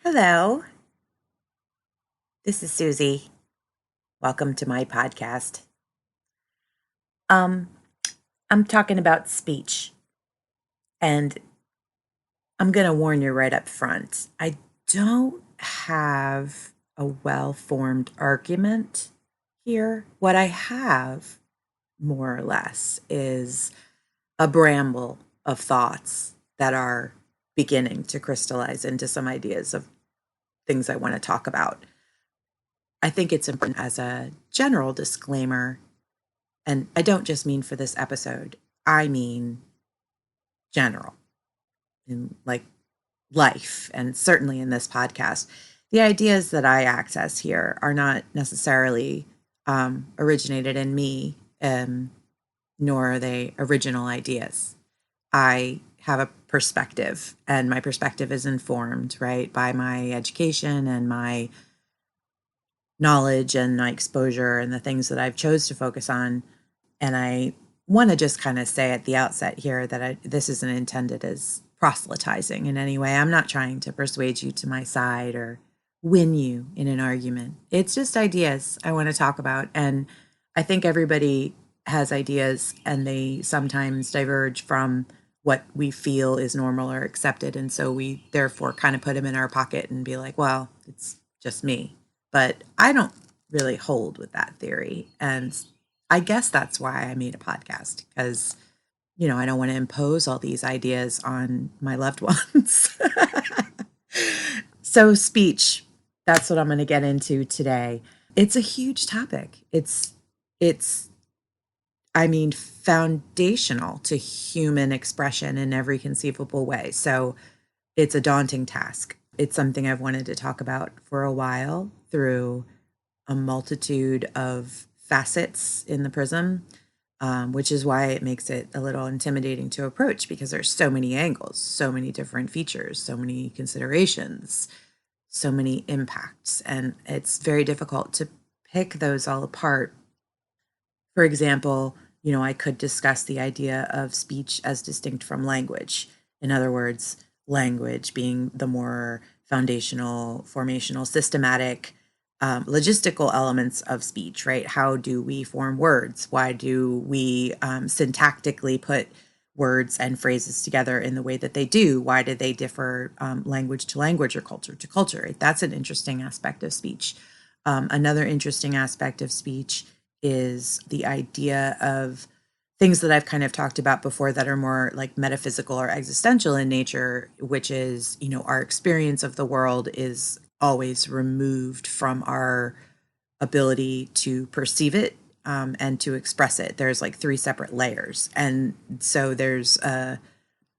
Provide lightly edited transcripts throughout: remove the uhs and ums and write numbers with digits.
Hello, this is Susie. Welcome to my podcast. Um, I'm talking about speech, and I'm going to warn you right up front. I don't have a well formed argument here. What I have, more or less, is a bramble of thoughts that are beginning to crystallize into some ideas of things I want to talk about. I think it's important as a general disclaimer. And I don't just mean for this episode, I mean general in like life and certainly in this podcast. The ideas that I access here are not necessarily originated in me, nor are they original ideas. I have a perspective, and my perspective is informed, right, by my education and my knowledge and my exposure and the things that I've chose to focus on. And I want to just kind of say at the outset here that this isn't intended as proselytizing in any way. I'm not trying to persuade you to my side or win you in an argument. It's just ideas I want to talk about. And I think everybody has ideas and they sometimes diverge from what we feel is normal or accepted. And so we therefore kind of put them in our pocket and be like, well, it's just me. But I don't really hold with that theory. And I guess that's why I made a podcast because, I don't want to impose all these ideas on my loved ones. So, speech, that's what I'm going to get into today. It's a huge topic. It's, foundational to human expression in every conceivable way. So, it's a daunting task. It's something I've wanted to talk about for a while through a multitude of facets in the prism, which is why it makes it a little intimidating to approach because there's so many angles, so many different features, so many considerations, so many impacts, and it's very difficult to pick those all apart. For example, I could discuss the idea of speech as distinct from language. In other words, language being the more foundational, formational, systematic, logistical elements of speech, right? How do we form words? Why do we syntactically put words and phrases together in the way that they do? Why do they differ language to language or culture to culture? Right? That's an interesting aspect of speech. Another interesting aspect of speech is the idea of things that I've kind of talked about before that are more like metaphysical or existential in nature, which is, our experience of the world is always removed from our ability to perceive it and to express it. There's like three separate layers. And so there's kind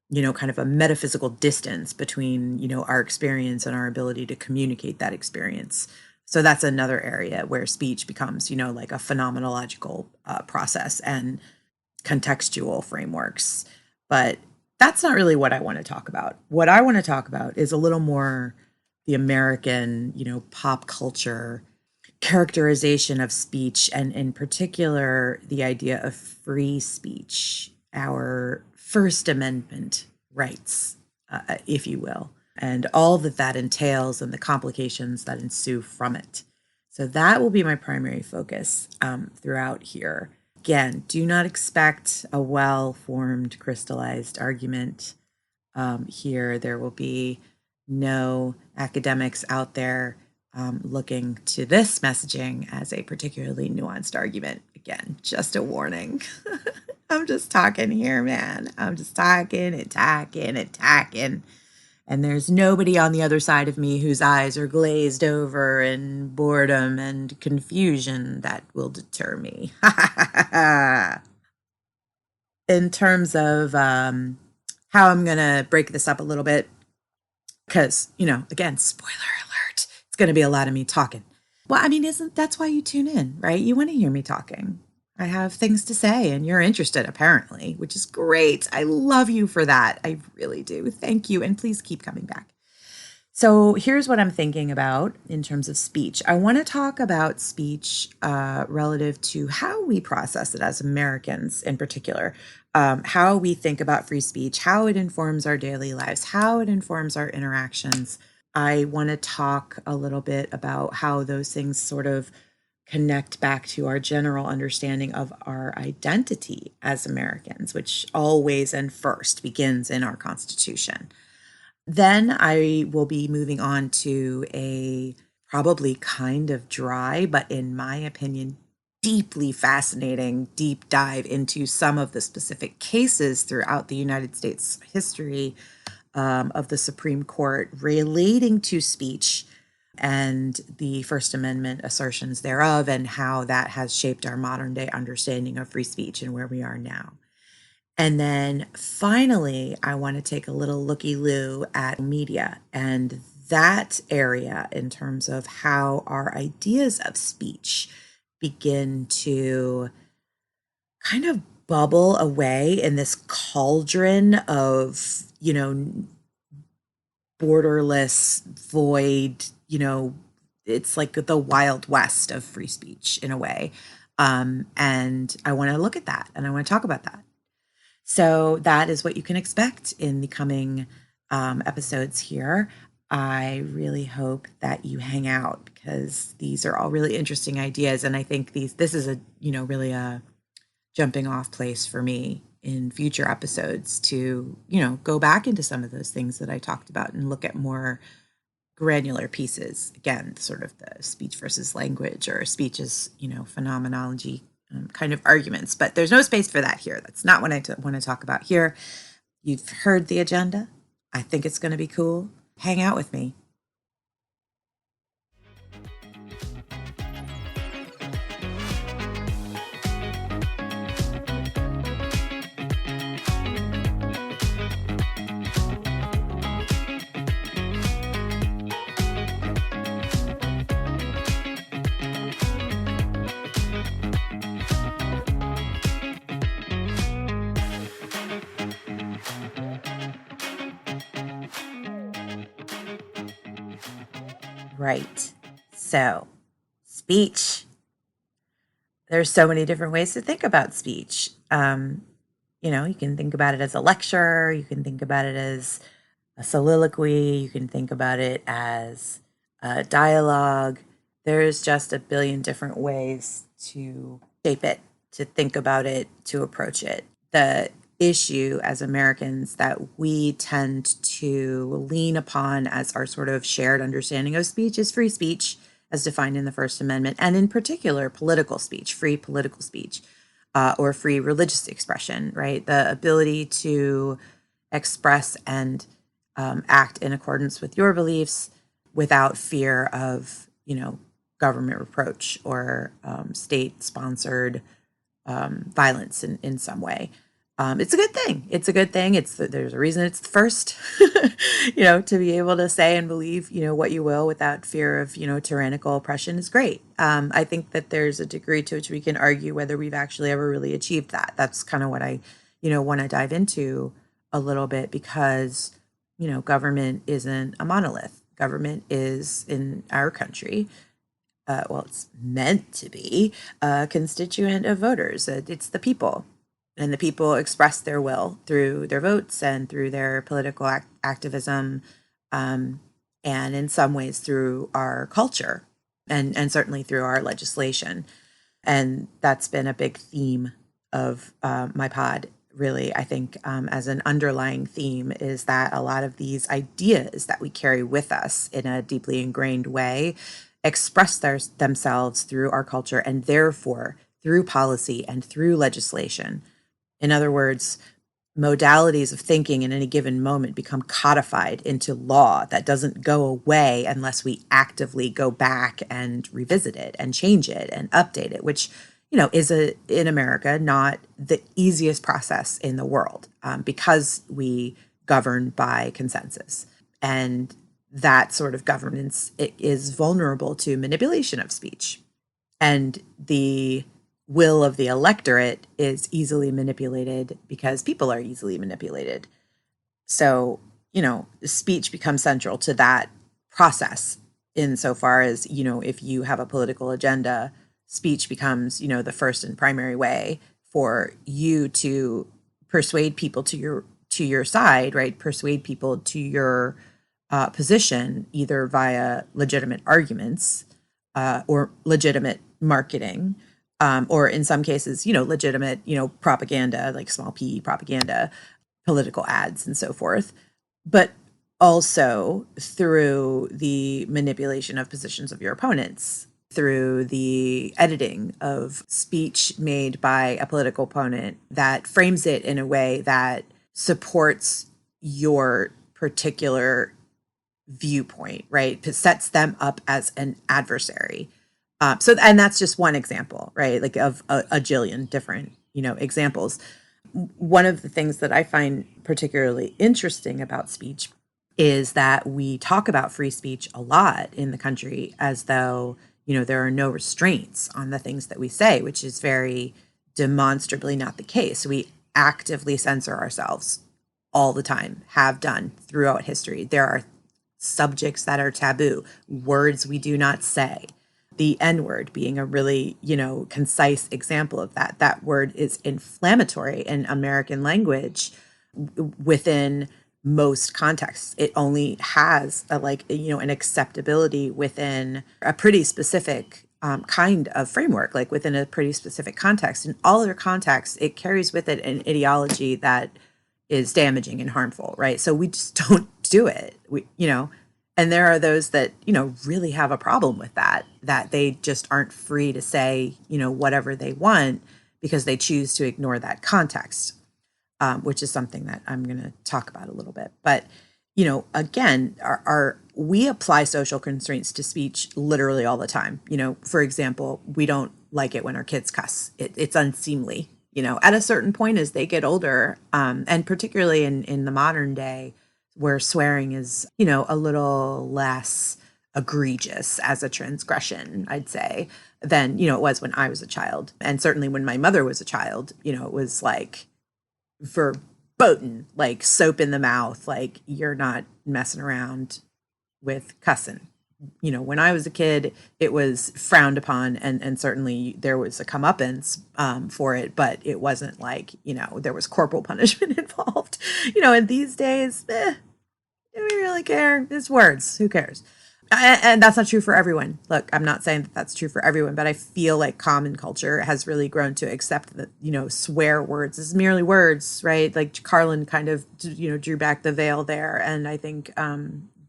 of a metaphysical distance between, our experience and our ability to communicate that experience. So that's another area where speech becomes, like a phenomenological process and contextual frameworks. But that's not really what I want to talk about. What I want to talk about is a little more the American, pop culture characterization of speech, and in particular, the idea of free speech, our First Amendment rights, if you will, and all that that entails and the complications that ensue from it. So that will be my primary focus throughout here. Again, do not expect a well-formed, crystallized argument here. There will be no academics out there looking to this messaging as a particularly nuanced argument. Again, just a warning. I'm just talking here, man. I'm just talking and talking and talking. And there's nobody on the other side of me whose eyes are glazed over in boredom and confusion that will deter me. In terms of how I'm going to break this up a little bit, because, again, spoiler alert, it's going to be a lot of me talking. Well, isn't that's why you tune in, right? You want to hear me talking. I have things to say and you're interested, apparently, which is great. I love you for that. I really do. Thank you. And please keep coming back. So here's what I'm thinking about in terms of speech. I want to talk about speech relative to how we process it as Americans in particular, how we think about free speech, how it informs our daily lives, how it informs our interactions I want to talk a little bit about how those things sort of connect back to our general understanding of our identity as Americans, which always and first begins in our Constitution. Then I will be moving on to a probably kind of dry, but in my opinion, deeply fascinating deep dive into some of the specific cases throughout the United States history of the Supreme Court relating to speech and the First Amendment assertions thereof, and how that has shaped our modern day understanding of free speech and where we are now. And then finally, I want to take a little looky loo at media and that area in terms of how our ideas of speech begin to kind of bubble away in this cauldron of, borderless void, it's like the wild west of free speech in a way. And I want to look at that and I want to talk about that. So that is what you can expect in the coming episodes here. I really hope that you hang out because these are all really interesting ideas, and I think this is a really a jumping off place for me in future episodes to go back into some of those things that I talked about and look at more granular pieces. Again, sort of the speech versus language or speech as phenomenology kind of arguments, but there's no space for that here. That's not what I want to talk about here. You've heard the agenda. I think it's going to be cool. Hang out with me. Right. So, speech. There's so many different ways to think about speech. You can think about it as a lecture, you can think about it as a soliloquy, you can think about it as a dialogue. There's just a billion different ways to shape it, to think about it, to approach it. The issue as Americans that we tend to lean upon as our sort of shared understanding of speech is free speech as defined in the First Amendment, and in particular, political speech, free political speech, or free religious expression, right? The ability to express and act in accordance with your beliefs without fear of, government reproach or state-sponsored violence in some way. It's a good thing. It's a good thing. There's a reason it's the first, to be able to say and believe, what you will without fear of, tyrannical oppression is great. I think that there's a degree to which we can argue whether we've actually ever really achieved that. That's kind of what I, want to dive into a little bit because, government isn't a monolith. Government is in our country. It's meant to be a constituent of voters. It's the people. And the people express their will through their votes and through their political activism, and in some ways through our culture and certainly through our legislation. And that's been a big theme of my pod, really. I think as an underlying theme is that a lot of these ideas that we carry with us in a deeply ingrained way express themselves through our culture and therefore through policy and through legislation. In other words, modalities of thinking in any given moment become codified into law that doesn't go away unless we actively go back and revisit it and change it and update it, which, is in America, not the easiest process in the world because we govern by consensus. And that sort of governance is vulnerable to manipulation of speech. And the will of the electorate is easily manipulated because people are easily manipulated. So, speech becomes central to that process insofar as, if you have a political agenda, speech becomes, the first and primary way for you to persuade people to your side, right? Persuade people to your position, either via legitimate arguments or legitimate marketing, or in some cases, legitimate, propaganda, like small p propaganda, political ads, and so forth, but also through the manipulation of positions of your opponents, through the editing of speech made by a political opponent that frames it in a way that supports your particular viewpoint, right? It sets them up as an adversary. And that's just one example, right? Like of a jillion different, examples. One of the things that I find particularly interesting about speech is that we talk about free speech a lot in the country as though, there are no restraints on the things that we say, which is very demonstrably not the case. We actively censor ourselves all the time, have done throughout history. There are subjects that are taboo, words we do not say. The N word being a really, concise example of that. That word is inflammatory in American language within most contexts. It only has an acceptability within a pretty specific kind of framework, like within a pretty specific context. In all other contexts, it carries with it an ideology that is damaging and harmful, right? So we just don't do it. And there are those that, really have a problem with that they just aren't free to say, whatever they want because they choose to ignore that context, which is something that I'm going to talk about a little bit. But, again, we apply social constraints to speech literally all the time. For example, we don't like it when our kids cuss. It's unseemly, at a certain point as they get older, and particularly in the modern day, where swearing is, a little less egregious as a transgression, I'd say, than, it was when I was a child. And certainly when my mother was a child, it was like verboten, like soap in the mouth, like you're not messing around with cussing. When I was a kid, it was frowned upon, and certainly there was a comeuppance for it, but it wasn't like, there was corporal punishment involved. And these days, do we really care? It's words. Who cares? And that's not true for everyone. Look, I'm not saying that that's true for everyone, but I feel like common culture has really grown to accept that, swear words is merely words, right? Like Carlin kind of, drew back the veil there. And I think,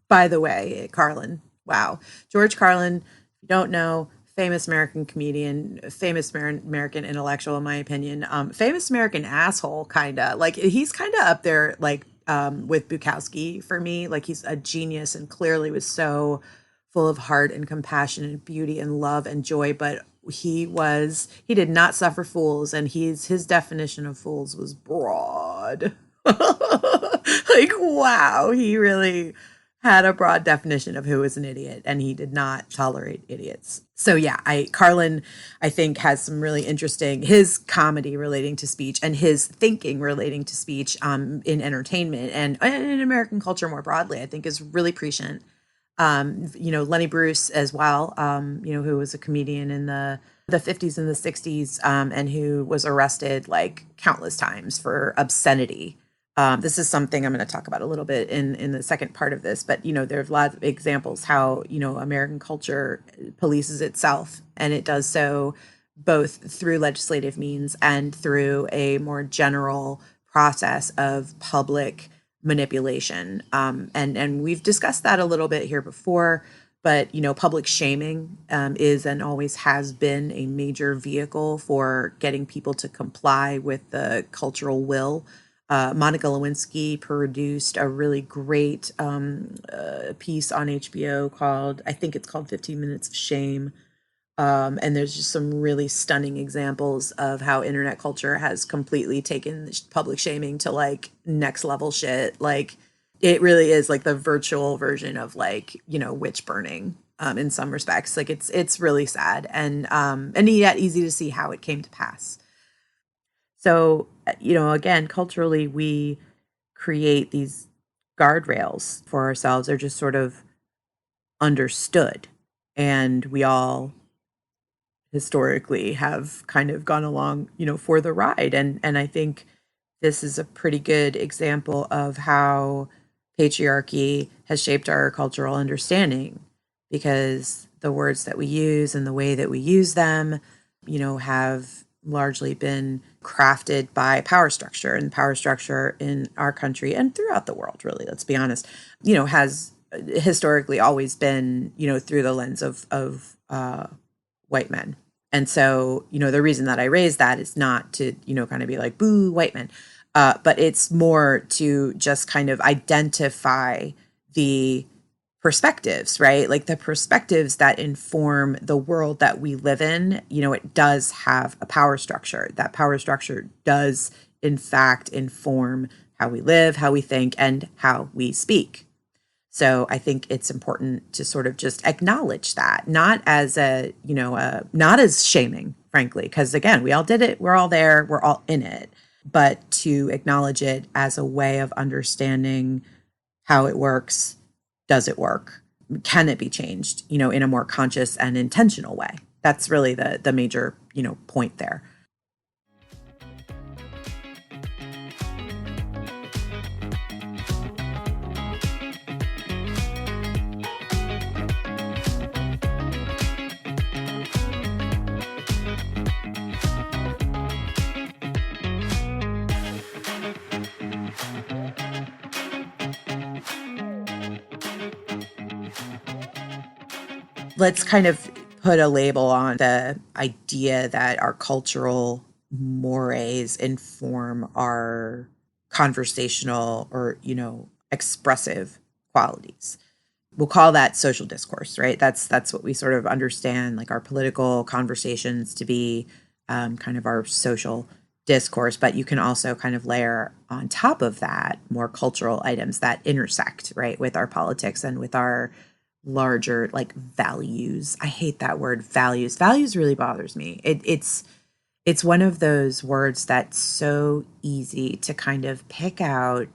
by the way, Carlin, wow. George Carlin, if you don't know, famous American comedian, famous American intellectual, in my opinion, famous American asshole, kind of. Like, he's kind of up there, like, with Bukowski for me. Like, he's a genius and clearly was so full of heart and compassion and beauty and love and joy, but he did not suffer fools, and his definition of fools was broad. Like, wow, he really had a broad definition of who is an idiot, and he did not tolerate idiots. So yeah, Carlin, I think, has some really interesting, his comedy relating to speech and his thinking relating to speech in entertainment and in American culture more broadly, I think is really prescient. Lenny Bruce as well, who was a comedian in the 50s and the 60s, and who was arrested like countless times for obscenity. This is something I'm going to talk about a little bit in the second part of this, but there's lots of examples how American culture polices itself, and it does so both through legislative means and through a more general process of public manipulation. And we've discussed that a little bit here before, but public shaming is and always has been a major vehicle for getting people to comply with the cultural will. Monica Lewinsky produced a really great piece on HBO called, I think it's called 15 Minutes of Shame. And there's just some really stunning examples of how internet culture has completely taken public shaming to like next level shit. Like, it really is like the virtual version of like, witch burning in some respects. Like, it's really sad and yet easy to see how it came to pass. So, again, culturally, we create these guardrails for ourselves. They're just sort of understood. And we all historically have kind of gone along, for the ride. And I think this is a pretty good example of how patriarchy has shaped our cultural understanding because the words that we use and the way that we use them, have largely been crafted by power structure, and power structure in our country and throughout the world, really, let's be honest, has historically always been, through the lens of white men. And so, the reason that I raise that is not to, kind of be like, boo, white men, but it's more to just kind of identify the perspectives, right? Like the perspectives that inform the world that we live in, it does have a power structure. That power structure does, in fact, inform how we live, how we think, and how we speak. So I think it's important to sort of just acknowledge that, not as not as shaming, frankly, because again, we all did it. We're all there. We're all in it. But to acknowledge it as a way of understanding how it works. Does it work? Can it be changed, in a more conscious and intentional way? That's really the major, point there. Let's kind of put a label on the idea that our cultural mores inform our conversational or, expressive qualities. We'll call that social discourse, right? That's what we sort of understand, like our political conversations to be, kind of our social discourse. But you can also kind of layer on top of that more cultural items that intersect, right, with our politics and with our larger like values. I hate that word, values. Values really bothers me. It's one of those words that's so easy to kind of pick out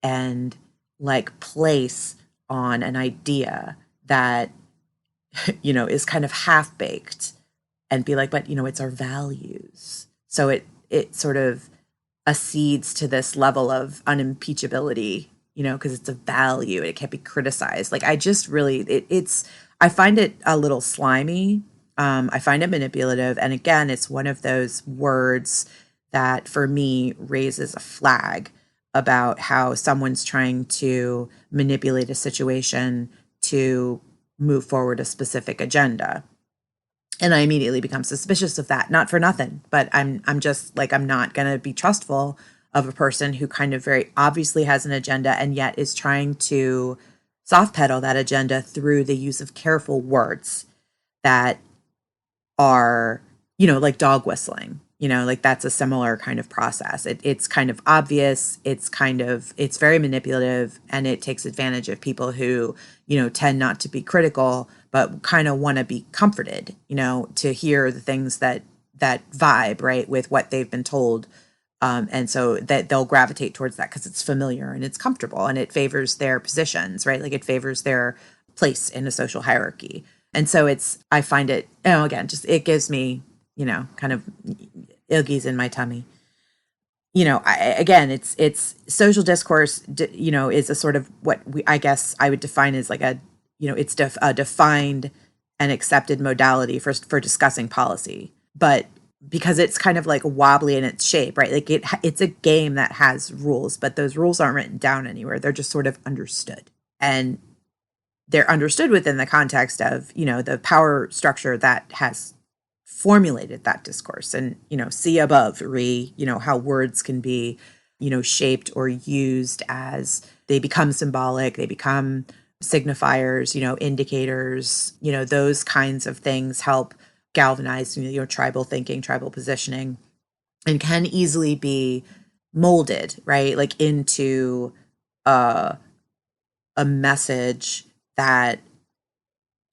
and like place on an idea that is kind of half baked and be like, but it's our values. So it sort of accedes to this level of unimpeachability, because it's a value and it can't be criticized. Like I just really I find it a little slimy. I find it manipulative. And again, it's one of those words that for me raises a flag about how someone's trying to manipulate a situation to move forward a specific agenda. And I immediately become suspicious of that, not for nothing, but I'm just like, I'm not going to be trustful of a person who kind of very obviously has an agenda and yet is trying to soft pedal that agenda through the use of careful words that are, like dog whistling, like that's a similar kind of process. It's kind of obvious. It's very manipulative, and it takes advantage of people who, tend not to be critical, but kind of want to be comforted, to hear the things that vibe, right, with what they've been told. And so that they'll gravitate towards that because it's familiar and it's comfortable and it favors their positions, right? Like it favors their place in a social hierarchy. And so I find it, again, just it gives me, kind of ilgies in my tummy. Again, it's social discourse, is a sort of what I guess I would define as like a, it's a defined and accepted modality for discussing policy. But because it's kind of like wobbly in its shape, right? Like it's a game that has rules, but those rules aren't written down anywhere. They're just sort of understood. And they're understood within the context of, the power structure that has formulated that discourse. And, see above, how words can be, shaped or used as they become symbolic, they become signifiers, indicators, those kinds of things help galvanize, tribal thinking, tribal positioning, and can easily be molded, right? Like into a message that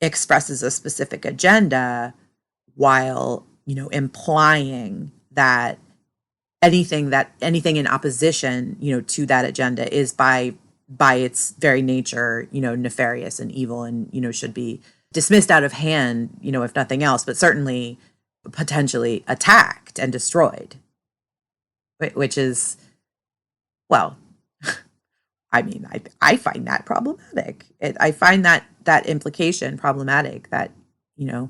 expresses a specific agenda while, implying that anything in opposition, to that agenda is by its very nature, nefarious and evil and, should be dismissed out of hand, if nothing else, but certainly potentially attacked and destroyed, which is, well, I mean, I find that problematic. I find that implication problematic, that, you know,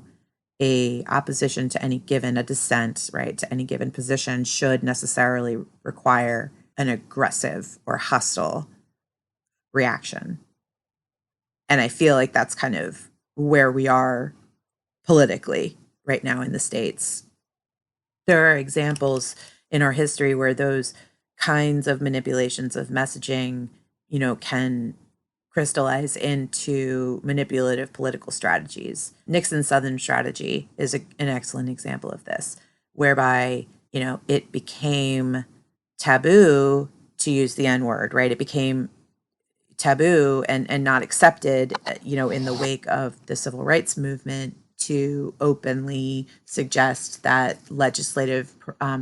a opposition to any given, a dissent, right, to any given position should necessarily require an aggressive or hostile reaction. And I feel like that's kind of where we are politically right now in the States. There are examples in our history where those kinds of manipulations of messaging, can crystallize into manipulative political strategies. Nixon's Southern strategy is an excellent example of this, whereby, it became taboo to use the N word, right? It became taboo and not accepted, in the wake of the civil rights movement, to openly suggest that legislative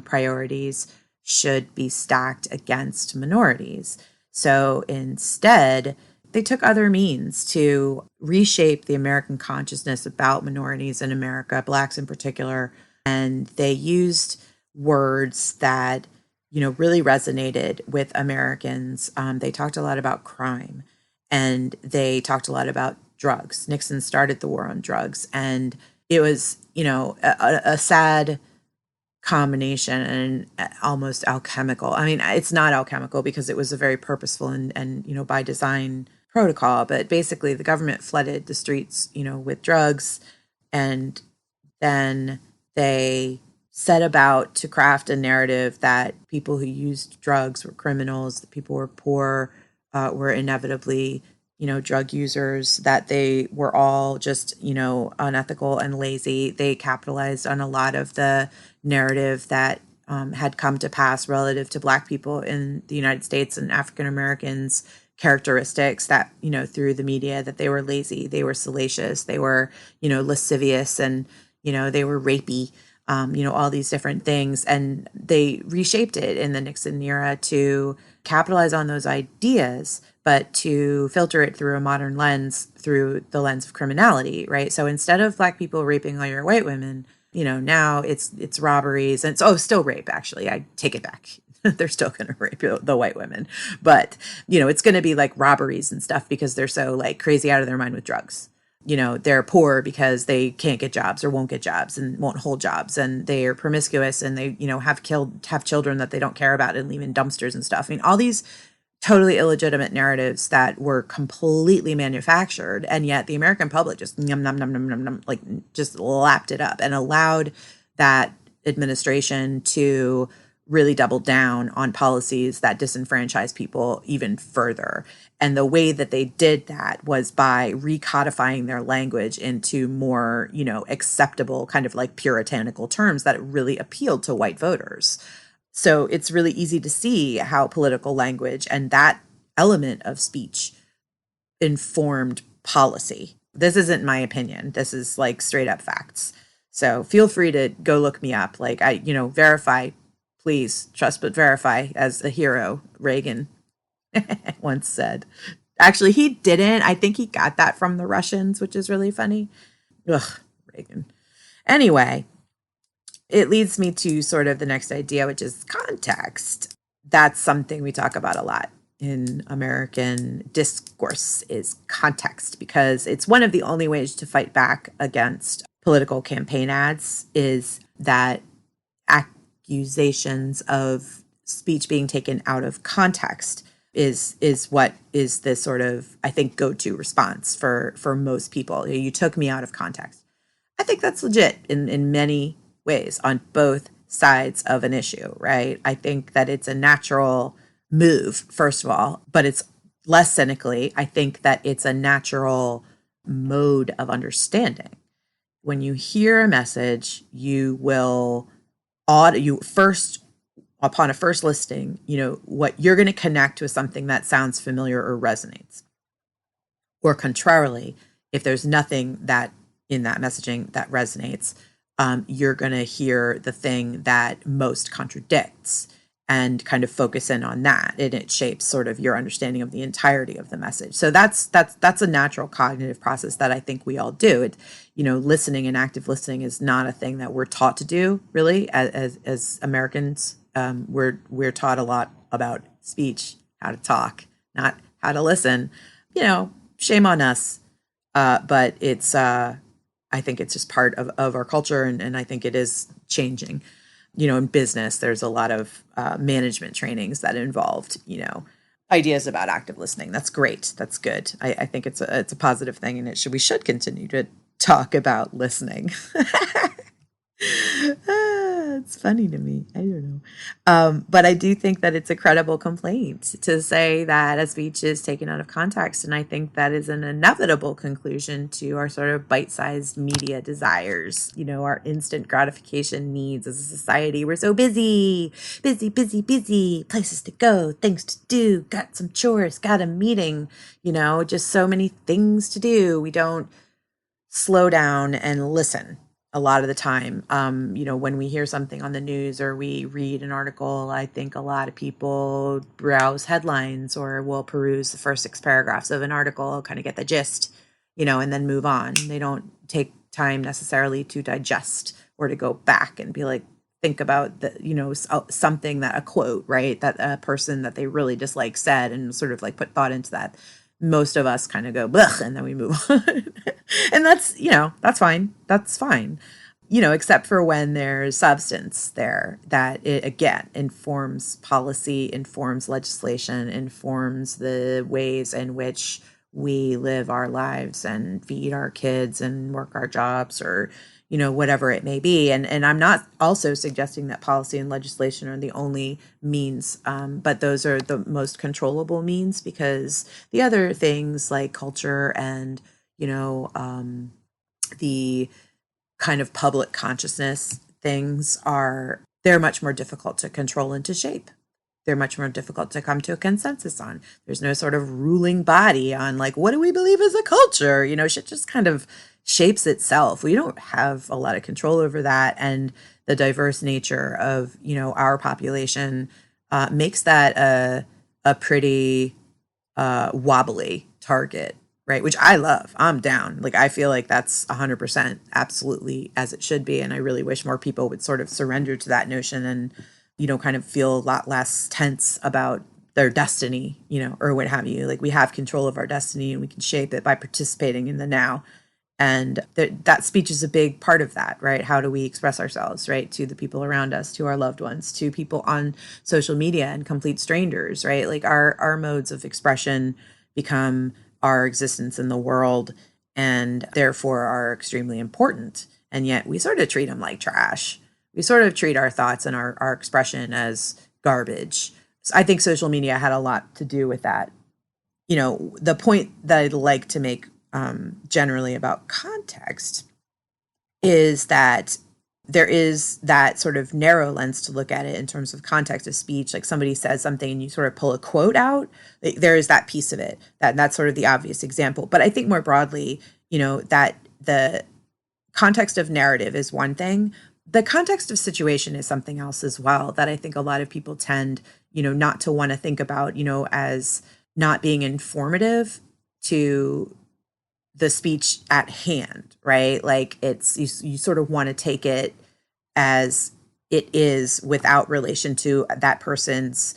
priorities should be stacked against minorities. So instead, they took other means to reshape the American consciousness about minorities in America, Blacks in particular. And they used words that, really resonated with Americans. They talked a lot about crime, and they talked a lot about drugs. Nixon started the war on drugs, and it was, a sad combination and almost alchemical. I mean, it's not alchemical because it was a very purposeful and by design protocol, but basically the government flooded the streets, with drugs, and then they set about to craft a narrative that people who used drugs were criminals, that people were poor, were inevitably, drug users, that they were all just, unethical and lazy. They capitalized on a lot of the narrative that had come to pass relative to Black people in the United States and African Americans, characteristics that, through the media, that they were lazy, they were salacious, they were, lascivious, and, they were rapey, all these different things. And they reshaped it in the Nixon era to capitalize on those ideas, but to filter it through a modern lens, through the lens of criminality, right? So instead of Black people raping all your white women, now it's robberies, and it's still rape. Actually, I take it back. They're still going to rape the white women, but it's going to be like robberies and stuff because they're so like crazy out of their mind with drugs. They're poor because they can't get jobs or won't get jobs and won't hold jobs, and they are promiscuous, and they have children that they don't care about and leave in dumpsters and stuff. I mean, all these totally illegitimate narratives that were completely manufactured, and yet the American public just num num num num num num, like just lapped it up and allowed that administration to really double down on policies that disenfranchise people even further. And the way that they did that was by recodifying their language into more, acceptable kind of like puritanical terms that really appealed to white voters. So it's really easy to see how political language and that element of speech informed policy. This isn't my opinion. This is like straight up facts. So feel free to go look me up. Like verify, please, trust but verify, as a hero, Reagan once said. Actually, he didn't. I think he got that from the Russians, which is really funny. Ugh, Reagan. Anyway, it leads me to sort of the next idea, which is context. That's something we talk about a lot in American discourse, is context, because it's one of the only ways to fight back against political campaign ads, is that accusations of speech being taken out of context is what is the sort of, I think, go-to response for most people. You took me out of context. I think that's legit in many ways on both sides of an issue, right? I think that it's a natural move, first of all, but it's less cynically, I think that it's a natural mode of understanding. When you hear a message, you will upon a first listing, what you're going to connect with something that sounds familiar or resonates. Or contrarily, if there's nothing that in that messaging that resonates, you're going to hear the thing that most contradicts and kind of focus in on that, and it shapes sort of your understanding of the entirety of the message. So that's a natural cognitive process that I think we all do. Listening and active listening is not a thing that we're taught to do, really, as Americans. We're taught a lot about speech, how to talk, not how to listen. Shame on us. But I think it's just part of our culture, and I think it is changing. In business, there's a lot of management trainings that involved, ideas about active listening. That's great. That's good. I think it's a positive thing, and we should continue to talk about listening. It's funny to me. I don't know. But I do think that it's a credible complaint to say that a speech is taken out of context. And I think that is an inevitable conclusion to our sort of bite-sized media desires, our instant gratification needs as a society. We're so busy, busy, busy, busy, places to go, things to do, got some chores, got a meeting, just so many things to do. We don't slow down and listen a lot of the time. When we hear something on the news or we read an article, I think a lot of people browse headlines or will peruse the first 6 paragraphs of an article, kind of get the gist, and then move on. They don't take time necessarily to digest or to go back and be like, think about something, that a quote, right, that a person that they really dislike said, and sort of like put thought into that. Most of us kind of go, blech, and then we move on. And that's fine. That's fine. Except for when there's substance there that it, again, informs policy, informs legislation, informs the ways in which we live our lives and feed our kids and work our jobs, or whatever it may be. And I'm not also suggesting that policy and legislation are the only means, but those are the most controllable means, because the other things like culture and, the kind of public consciousness things they're much more difficult to control and to shape. They're much more difficult to come to a consensus on. There's no sort of ruling body on like, what do we believe as a culture? Shit just kind of shapes itself. We don't have a lot of control over that. And the diverse nature of, our population makes that a pretty wobbly target, right? Which I love. I'm down. Like, I feel like that's 100% absolutely as it should be. And I really wish more people would sort of surrender to that notion and, kind of feel a lot less tense about their destiny, or what have you. Like, we have control of our destiny and we can shape it by participating in the now. And that speech is a big part of that, right? How do we express ourselves, right? To the people around us, to our loved ones, to people on social media and complete strangers, right? Like, our modes of expression become our existence in the world, and therefore are extremely important. And yet we sort of treat them like trash. We sort of treat our thoughts and our expression as garbage. So I think social media had a lot to do with that. The point that I'd like to make generally about context is that there is that sort of narrow lens to look at it in terms of context of speech. Like, somebody says something and you sort of pull a quote out. There is that piece of it. That's sort of the obvious example. But I think more broadly, that the context of narrative is one thing. The context of situation is something else as well, that I think a lot of people tend, not to want to think about, as not being informative to the speech at hand, right? Like, it's you sort of want to take it as it is without relation to that person's,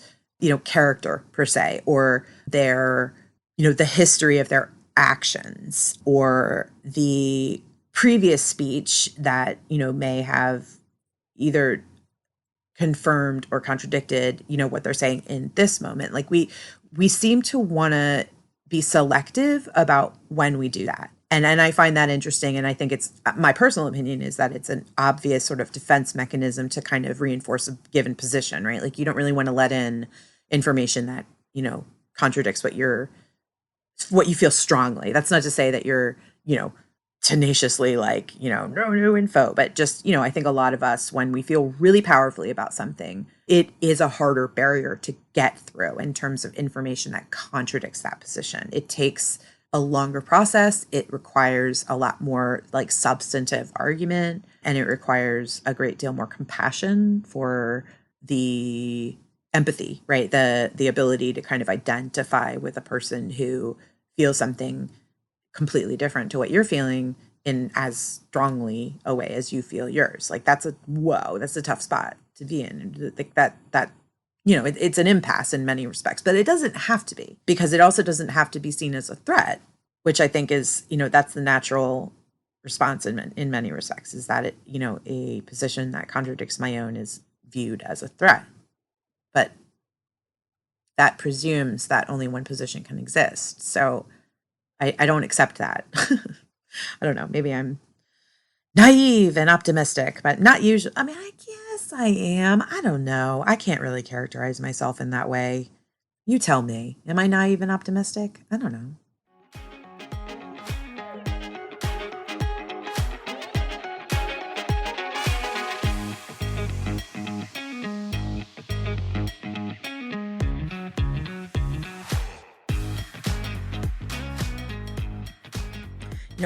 character per se, or their, the history of their actions, or the previous speech that, may have either confirmed or contradicted, what they're saying in this moment. Like, we seem to want to be selective about when we do that. And I find that interesting. And I think it's, my personal opinion is that it's an obvious sort of defense mechanism to kind of reinforce a given position, right? Like, you don't really want to let in information that, contradicts what you feel strongly. That's not to say that you're, tenaciously like, no new info, but just, I think a lot of us, when we feel really powerfully about something, it is a harder barrier to get through in terms of information that contradicts that position. It takes a longer process. It requires a lot more like substantive argument, and it requires a great deal more compassion for the empathy, right? The ability to kind of identify with a person who feels something completely different to what you're feeling in as strongly a way as you feel yours. Like, that's a tough spot to be in. Like, that it's an impasse in many respects, but it doesn't have to be, because it also doesn't have to be seen as a threat, which I think is, that's the natural response in many respects, is that a position that contradicts my own is viewed as a threat. But that presumes that only one position can exist. So I don't accept that. I don't know. Maybe I'm naive and optimistic, but not usually. I mean, I guess I am. I don't know. I can't really characterize myself in that way. You tell me. Am I naive and optimistic? I don't know.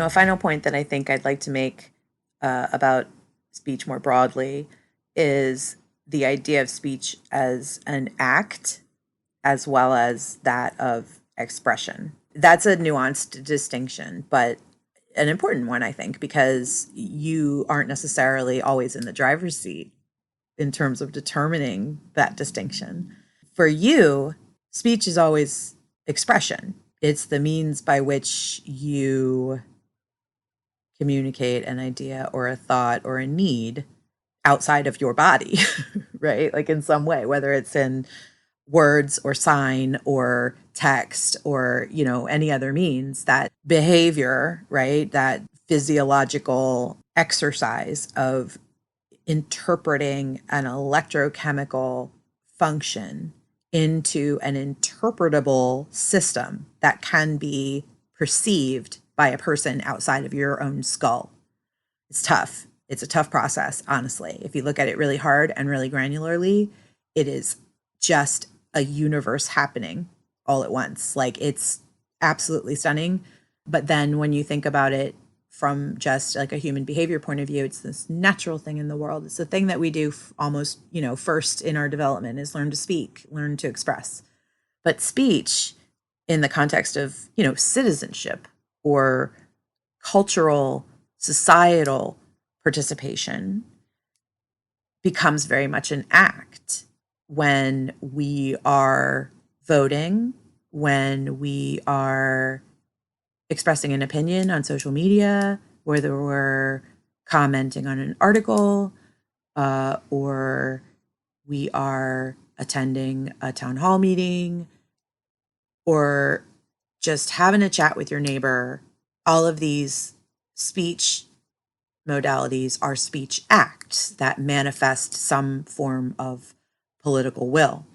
A final point that I think I'd like to make about speech more broadly is the idea of speech as an act as well as that of expression. That's a nuanced distinction, but an important one, I think, because you aren't necessarily always in the driver's seat in terms of determining that distinction. For you, speech is always expression. It's the means by which you communicate an idea or a thought or a need outside of your body, right? Like in some way, whether it's in words or sign or text or, any other means, that behavior, right? That physiological exercise of interpreting an electrochemical function into an interpretable system that can be perceived by a person outside of your own skull. It's tough. It's a tough process, honestly. If you look at it really hard and really granularly, it is just a universe happening all at once. Like, it's absolutely stunning. But then when you think about it from just like a human behavior point of view, it's this natural thing in the world. It's the thing that we do almost, first in our development, is learn to speak, learn to express. But speech in the context of, citizenship or cultural, societal participation becomes very much an act when we are voting, when we are expressing an opinion on social media, whether we're commenting on an article, or we are attending a town hall meeting, or just having a chat with your neighbor. All of these speech modalities are speech acts that manifest some form of political will.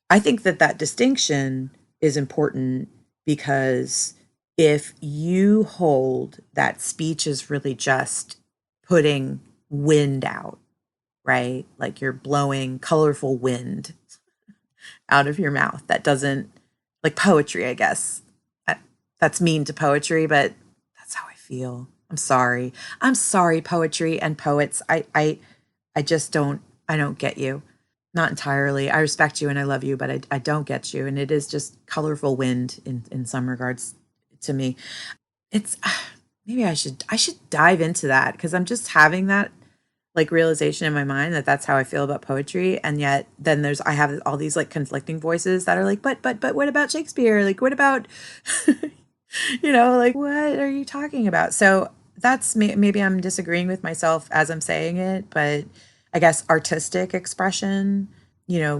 I think that distinction is important, because if you hold that speech is really just putting wind out, right? Like you're blowing colorful wind out of your mouth that doesn't, like poetry, I guess. That's mean to poetry, but that's how I feel. I'm sorry. I'm sorry, poetry and poets. I just I don't get you. Not entirely. I respect you and I love you, but I don't get you. And it is just colorful wind in some regards to me. It's maybe I should dive into that, because I'm just having that like realization in my mind that that's how I feel about poetry. And yet then I have all these like conflicting voices that are like, but what about Shakespeare? Like, what about, like, what are you talking about? So that's maybe I'm disagreeing with myself as I'm saying it, but I guess artistic expression,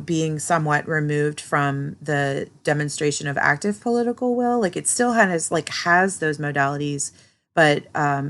being somewhat removed from the demonstration of active political will, like it still has those modalities, but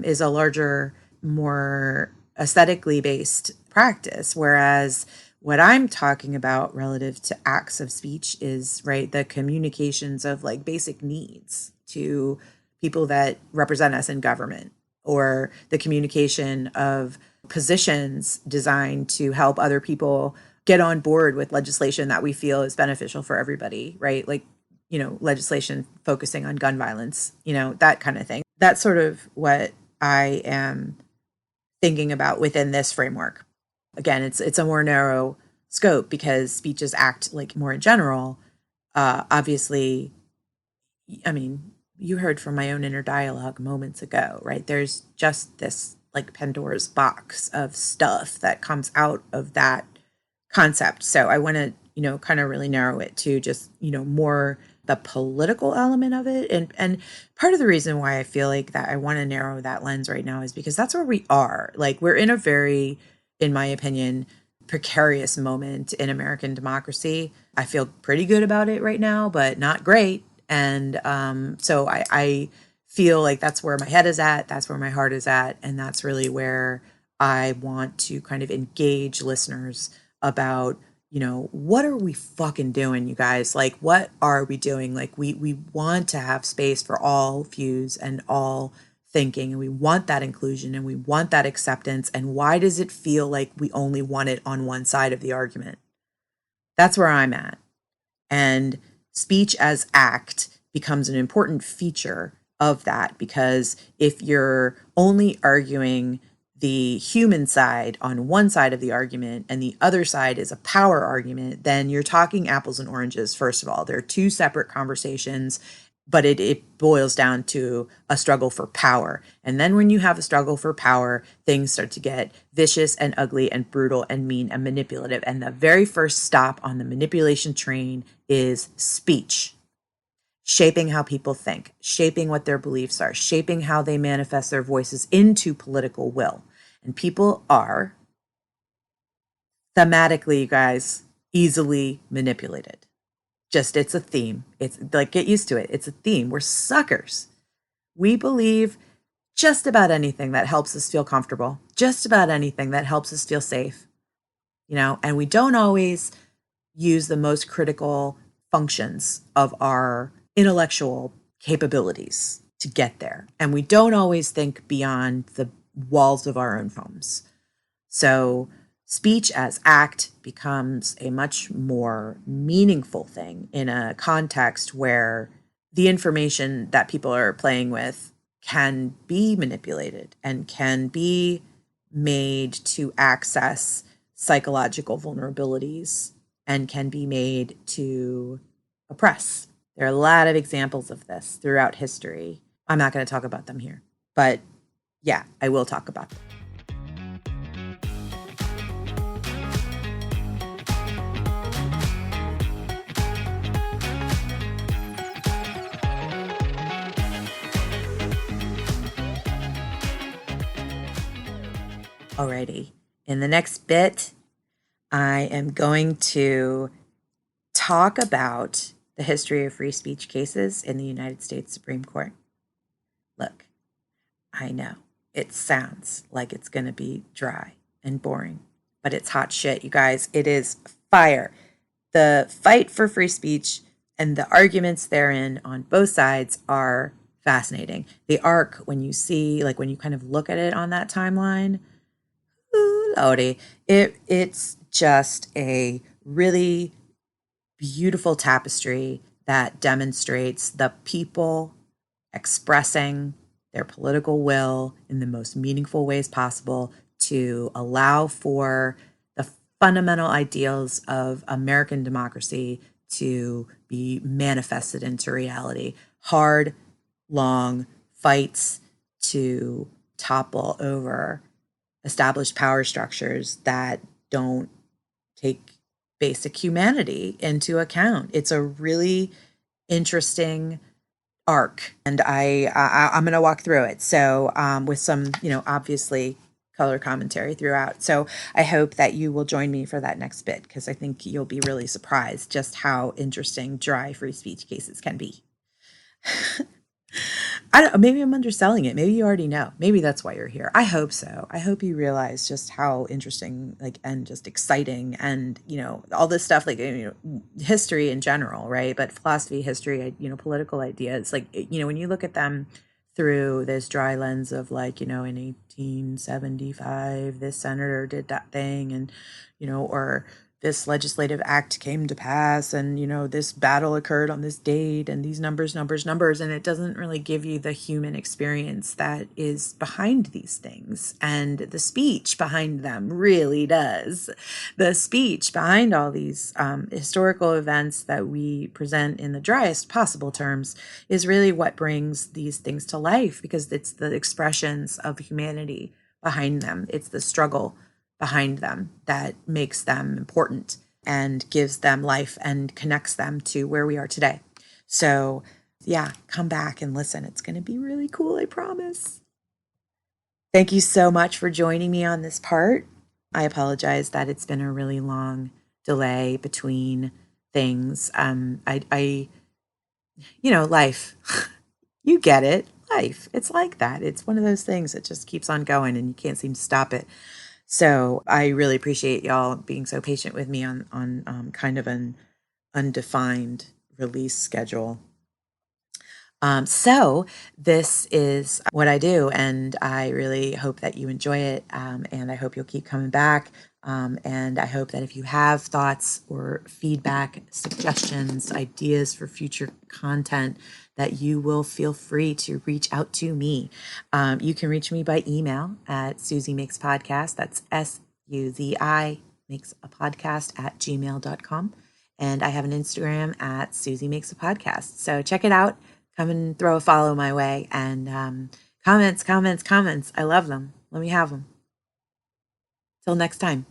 is a larger, more aesthetically based practice. Whereas what I'm talking about relative to acts of speech is, right, the communications of like basic needs to people that represent us in government, or the communication of positions designed to help other people get on board with legislation that we feel is beneficial for everybody, right? Like, legislation focusing on gun violence, that kind of thing. That's sort of what I am thinking about within this framework. Again, it's a more narrow scope, because speeches act like more in general. Obviously, I mean, you heard from my own inner dialogue moments ago, right? There's just this like Pandora's box of stuff that comes out of that concept. So I want to kind of really narrow it to just, more the political element of it. And part of the reason why I feel like that I want to narrow that lens right now is because that's where we are. Like, we're in a very, in my opinion, precarious moment in American democracy. I feel pretty good about it right now, but not great. And so I feel like that's where my head is at. That's where my heart is at. And that's really where I want to kind of engage listeners about, what are we fucking doing, you guys? Like, what are we doing? Like, we want to have space for all views and all thinking, and we want that inclusion and we want that acceptance. And why does it feel like we only want it on one side of the argument? That's where I'm at. And speech as act becomes an important feature of that, because if you're only arguing the human side on one side of the argument and the other side is a power argument, then you're talking apples and oranges. First of all, they're two separate conversations, but it boils down to a struggle for power. And then when you have a struggle for power, things start to get vicious and ugly and brutal and mean and manipulative. And the very first stop on the manipulation train is speech. Shaping how people think, shaping what their beliefs are, shaping how they manifest their voices into political will. And people are thematically, you guys, easily manipulated. Just, it's a theme. It's like, get used to it. It's a theme. We're suckers. We believe just about anything that helps us feel comfortable, just about anything that helps us feel safe, and we don't always use the most critical functions of our intellectual capabilities to get there. And we don't always think beyond the walls of our own homes. So speech as act becomes a much more meaningful thing in a context where the information that people are playing with can be manipulated and can be made to access psychological vulnerabilities and can be made to oppress. There are a lot of examples of this throughout history. I'm not going to talk about them here, but yeah, I will talk about them. Alrighty. In the next bit, I am going to talk about the history of free speech cases in the United States Supreme Court. Look, I know it sounds like it's going to be dry and boring, but it's hot shit, you guys. It is fire. The fight for free speech and the arguments therein on both sides are fascinating. The arc, when you see, like when you kind of look at it on that timeline, ooh, lordy, it's just a really beautiful tapestry that demonstrates the people expressing their political will in the most meaningful ways possible to allow for the fundamental ideals of American democracy to be manifested into reality. Hard, long fights to topple over established power structures that don't take basic humanity into account. It's a really interesting arc, and I'm going to walk through it. So with some, obviously color commentary throughout. So I hope that you will join me for that next bit, because I think you'll be really surprised just how interesting dry free speech cases can be. I don't know, maybe I'm underselling it. Maybe you already know. Maybe that's why you're here. I hope so. I hope you realize just how interesting, and just exciting, and, all this stuff, history in general, right? But philosophy, history, political ideas, when you look at them through this dry lens of in 1875, this senator did that thing, and, or this legislative act came to pass, and this battle occurred on this date, and these numbers, and it doesn't really give you the human experience that is behind these things, and the speech behind them really does. The speech behind all these historical events that we present in the driest possible terms is really what brings these things to life, because it's the expressions of humanity behind them. It's the struggle behind them that makes them important. and gives them life and connects them to where we are today. So, yeah, come back and listen. It's going to be really cool, I promise. Thank you so much for joining me on this part. I apologize that it's been a really long delay between things. Life. You get it. Life. It's like that. It's one of those things that just keeps on going and you can't seem to stop it. So I really appreciate y'all being so patient with me on kind of an undefined release schedule. So this is what I do, and I really hope that you enjoy it, and I hope you'll keep coming back. And I hope that if you have thoughts or feedback, suggestions, ideas for future content, that you will feel free to reach out to me. You can reach me by email at Susie Makes Podcast. That's SUZI makes a podcast at gmail.com. And I have an Instagram at Susie Makes a Podcast. So check it out. Come and throw a follow my way. And comments. I love them. Let me have them. Till next time.